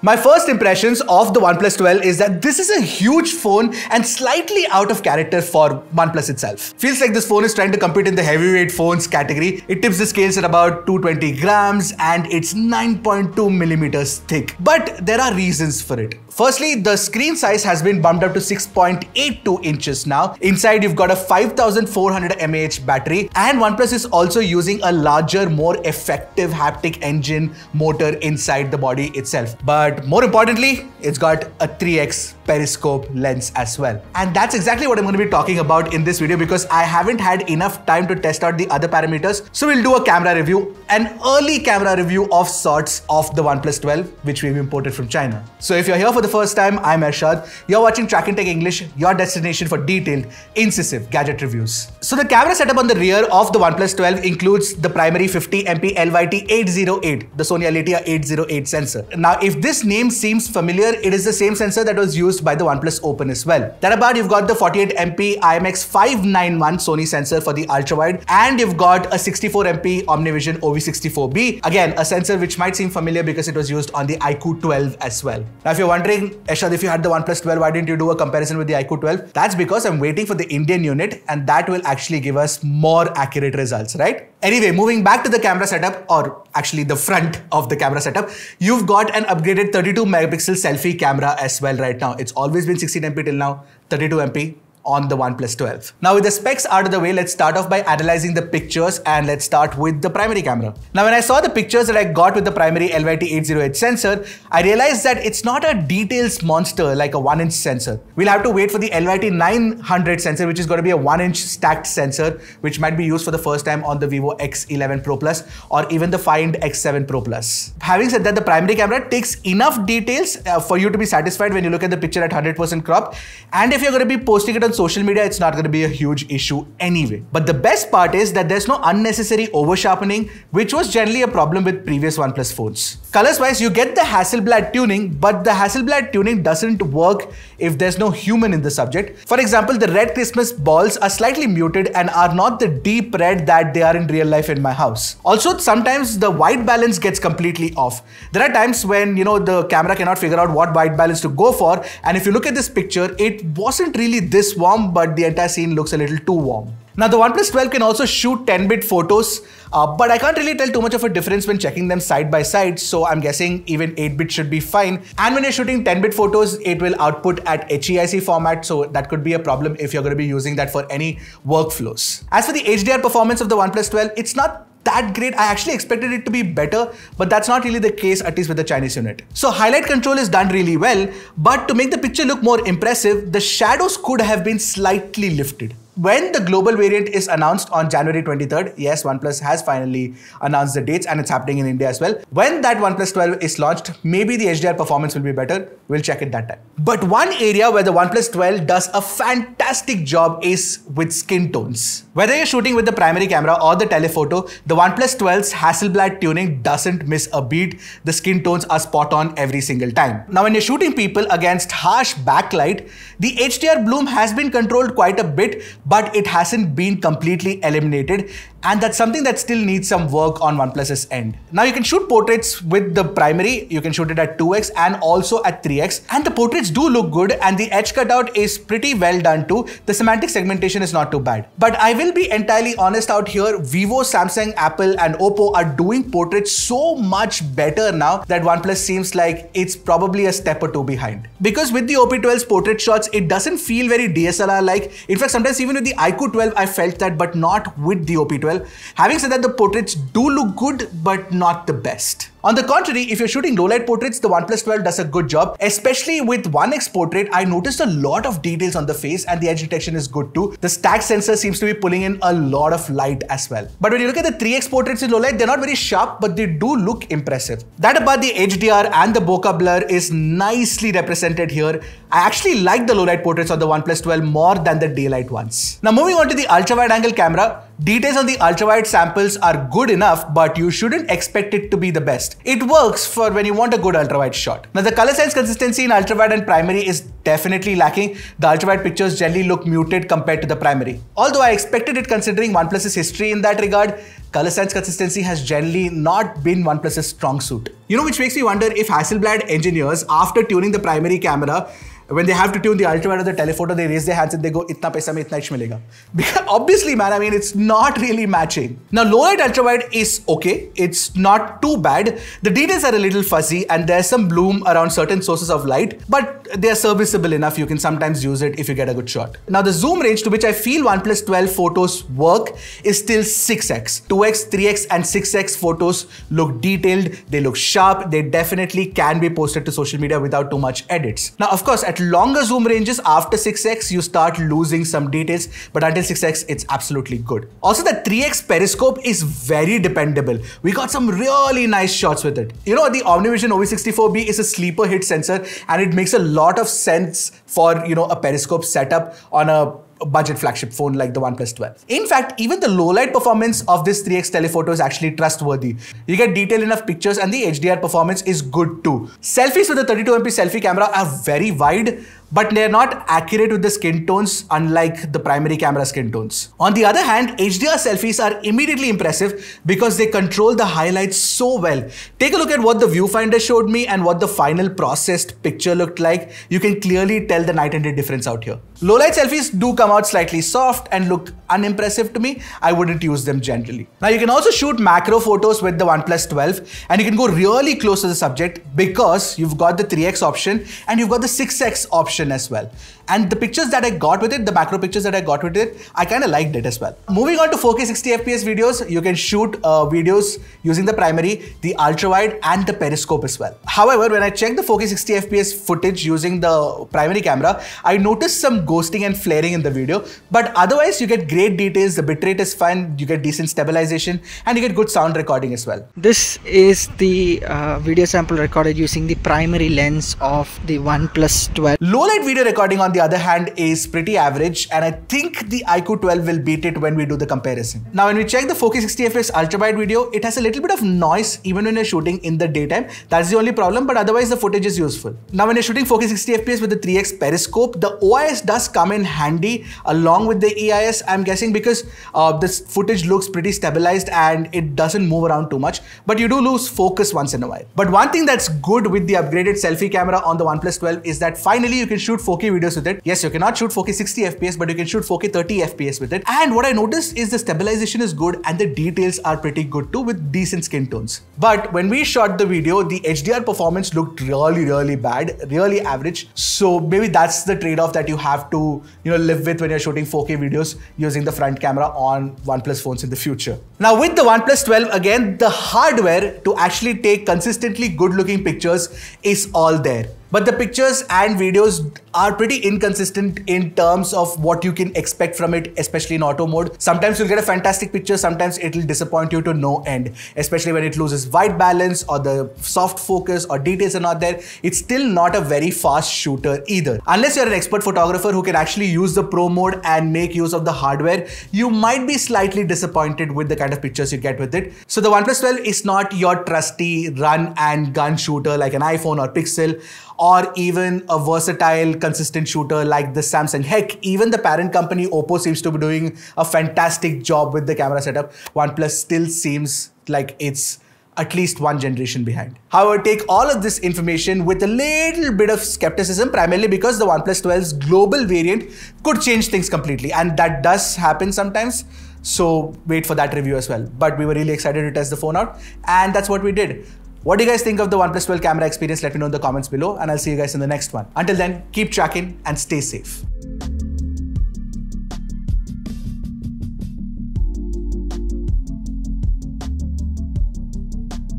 My first impressions of the OnePlus 12 is that this is a huge phone and slightly out of character for OnePlus itself. Feels like this phone is trying to compete in the heavyweight phones category. It tips the scales at about 220 grams and it's 9.2 millimeters thick. But there are reasons for it. Firstly, the screen size has been bumped up to 6.82 inches now. Inside, you've got a 5400 mAh battery, and OnePlus is also using a larger, more effective haptic engine motor inside the body itself. But more importantly, it's got a 3x periscope lens as well. And that's exactly what I'm going to be talking about in this video because I haven't had enough time to test out the other parameters. So we'll do a camera review, an early camera review of sorts of the OnePlus 12, which we've imported from China. So if you're here for the first time, I'm Arshad. You're watching Trakin Tech English, your destination for detailed, incisive gadget reviews. So the camera setup on the rear of the OnePlus 12 includes the primary 50MP LYT-808, the Sony Alethea 808 sensor. Now, if this name seems familiar, it is the same sensor that was used by the OnePlus Open as well. Then about you've got the 48MP IMX591 Sony sensor for the ultra-wide, and you've got a 64MP OmniVision OV64B, again a sensor which might seem familiar because it was used on the iQOO 12 as well. Now if you're wondering, Arshad, if you had the OnePlus 12, why didn't you do a comparison with the iQOO 12? That's because I'm waiting for the Indian unit and that will actually give us more accurate results, right? Anyway, moving back to the camera setup, or actually the front of the camera setup, you've got an upgraded 32 megapixel selfie camera as well right now. It's always been 16MP till now, 32MP on the OnePlus 12. Now with the specs out of the way, let's start off by analyzing the pictures, and let's start with the primary camera. Now when I saw the pictures that I got with the primary LYT-808 sensor, I realized that it's not a details monster like a 1-inch sensor. We'll have to wait for the LYT-900 sensor, which is going to be a 1-inch stacked sensor, which might be used for the first time on the Vivo X11 Pro Plus or even the Find X7 Pro Plus. Having said that, the primary camera takes enough details for you to be satisfied when you look at the picture at 100% crop, and if you're going to be posting it on social media, it's not going to be a huge issue anyway. But the best part is that there's no unnecessary over sharpening, which was generally a problem with previous OnePlus phones. Colors wise, you get the Hasselblad tuning, but the Hasselblad tuning doesn't work if there's no human in the subject. For example, the red Christmas balls are slightly muted and are not the deep red that they are in real life in my house. Also, sometimes the white balance gets completely off. There are times when, the camera cannot figure out what white balance to go for, and if you look at this picture, it wasn't really this warm, but the entire scene looks a little too warm. Now the OnePlus 12 can also shoot 10-bit photos, but I can't really tell too much of a difference when checking them side by side, so I'm guessing even 8-bit should be fine. And when you're shooting 10-bit photos, it will output at HEIC format, so that could be a problem if you're going to be using that for any workflows. As for the HDR performance of the OnePlus 12, it's not that great. I actually expected it to be better, but that's not really the case, at least with the Chinese unit. So highlight control is done really well, but to make the picture look more impressive, the shadows could have been slightly lifted. When the global variant is announced on January 23rd, yes, OnePlus has finally announced the dates and it's happening in India as well. When that OnePlus 12 is launched, maybe the HDR performance will be better. We'll check it that time. But one area where the OnePlus 12 does a fantastic job is with skin tones. Whether you're shooting with the primary camera or the telephoto, the OnePlus 12's Hasselblad tuning doesn't miss a beat. The skin tones are spot on every single time. Now, when you're shooting people against harsh backlight, the HDR bloom has been controlled quite a bit, but it hasn't been completely eliminated, and that's something that still needs some work on OnePlus's end. Now you can shoot portraits with the primary, you can shoot it at 2x and also at 3x, and the portraits do look good and the edge cutout is pretty well done too. The semantic segmentation is not too bad. But I will be entirely honest out here, Vivo, Samsung, Apple and Oppo are doing portraits so much better now that OnePlus seems like it's probably a step or two behind. Because with the OP12's portrait shots, it doesn't feel very DSLR-like. In fact, sometimes even with the iQOO 12, I felt that, but not with the OP12. Having said that, the portraits do look good, but not the best. On the contrary, if you're shooting low-light portraits, the OnePlus 12 does a good job. Especially with 1x portrait, I noticed a lot of details on the face and the edge detection is good too. The stack sensor seems to be pulling in a lot of light as well. But when you look at the 3x portraits in low-light, they're not very sharp, but they do look impressive. That about the HDR and the bokeh blur is nicely represented here. I actually like the low-light portraits on the OnePlus 12 more than the daylight ones. Now moving on to the ultra-wide angle camera, Details on the ultrawide samples are good enough, but you shouldn't expect it to be the best. It works for when you want a good ultrawide shot. Now the color sense consistency in ultrawide and primary is definitely lacking. The ultrawide pictures generally look muted compared to the primary. Although I expected it considering OnePlus's history in that regard, color sense consistency has generally not been OnePlus's strong suit. You know, which makes me wonder if Hasselblad engineers, after tuning the primary camera, when they have to tune the ultrawide or the telephoto, they raise their hands and they go, "Itna paisa mein itna ich milega." Because obviously, man, I mean, it's not really matching. Now, low light ultrawide is okay. It's not too bad. The details are a little fuzzy and there's some bloom around certain sources of light, but they are serviceable enough. You can sometimes use it if you get a good shot. Now, the zoom range to which I feel OnePlus 12 photos work is still 6x. 2x, 3x and 6x photos look detailed. They look sharp. They definitely can be posted to social media without too much edits. Now, of course, at longer zoom ranges after 6x, you start losing some details, but until 6x, it's absolutely good. Also, the 3x periscope is very dependable. We got some really nice shots with it. You know, the OmniVision OV64B is a sleeper hit sensor and it makes a lot of sense for, you know, a periscope setup on a budget flagship phone like the OnePlus 12. In fact, even the low light performance of this 3x telephoto is actually trustworthy. You get detailed enough pictures and the HDR performance is good too. Selfies with the 32MP selfie camera are very wide, but they're not accurate with the skin tones unlike the primary camera skin tones. On the other hand, HDR selfies are immediately impressive because they control the highlights so well. Take a look at what the viewfinder showed me and what the final processed picture looked like. You can clearly tell the night and day difference out here. Low light selfies do come out slightly soft and look unimpressive to me. I wouldn't use them generally. Now you can also shoot macro photos with the OnePlus 12 and you can go really close to the subject because you've got the 3x option and you've got the 6x option as well. And the pictures that I got with it, the macro pictures that I got with it, I kind of liked it as well. Moving on to 4K 60fps videos, you can shoot videos using the primary, the ultrawide and the periscope as well. However, when I checked the 4K 60fps footage using the primary camera, I noticed some ghosting and flaring in the video, but otherwise you get great details, the bitrate is fine, you get decent stabilization and you get good sound recording as well. This is the video sample recorded using the primary lens of the OnePlus 12. Low light video recording on the other hand is pretty average and I think the iQOO 12 will beat it when we do the comparison. Now when we check the 4K 60fps ultrawide video, it has a little bit of noise even when you're shooting in the daytime. That's the only problem, but otherwise the footage is useful. Now when you're shooting 4K 60fps with the 3x periscope, the OIS does come in handy along with the EIS, I'm guessing, because this footage looks pretty stabilized and it doesn't move around too much, but you do lose focus once in a while. But one thing that's good with the upgraded selfie camera on the OnePlus 12 is that finally you can shoot 4K videos with it. Yes, you cannot shoot 4K 60fps, but you can shoot 4K 30fps with it. And what I noticed is the stabilization is good and the details are pretty good too with decent skin tones. But when we shot the video, the HDR performance looked really bad, really average. So maybe that's the trade-off that you have to, you know, live with when you're shooting 4K videos using the front camera on OnePlus phones in the future. Now with the OnePlus 12, again, the hardware to actually take consistently good looking pictures is all there. But the pictures and videos are pretty inconsistent in terms of what you can expect from it, especially in auto mode. Sometimes you'll get a fantastic picture, sometimes it'll disappoint you to no end, especially when it loses white balance or the soft focus or details are not there. It's still not a very fast shooter either. Unless you're an expert photographer who can actually use the pro mode and make use of the hardware, you might be slightly disappointed with the kind of pictures you get with it. So the OnePlus 12 is not your trusty run and gun shooter like an iPhone or Pixel, or even a versatile, consistent shooter like the Samsung. Heck, even the parent company Oppo seems to be doing a fantastic job with the camera setup. OnePlus still seems like it's at least one generation behind. However, take all of this information with a little bit of skepticism, primarily because the OnePlus 12's global variant could change things completely, and that does happen sometimes. So wait for that review as well. But we were really excited to test the phone out, and that's what we did. What do you guys think of the OnePlus 12 camera experience? Let me know in the comments below, and I'll see you guys in the next one. Until then, keep tracking and stay safe.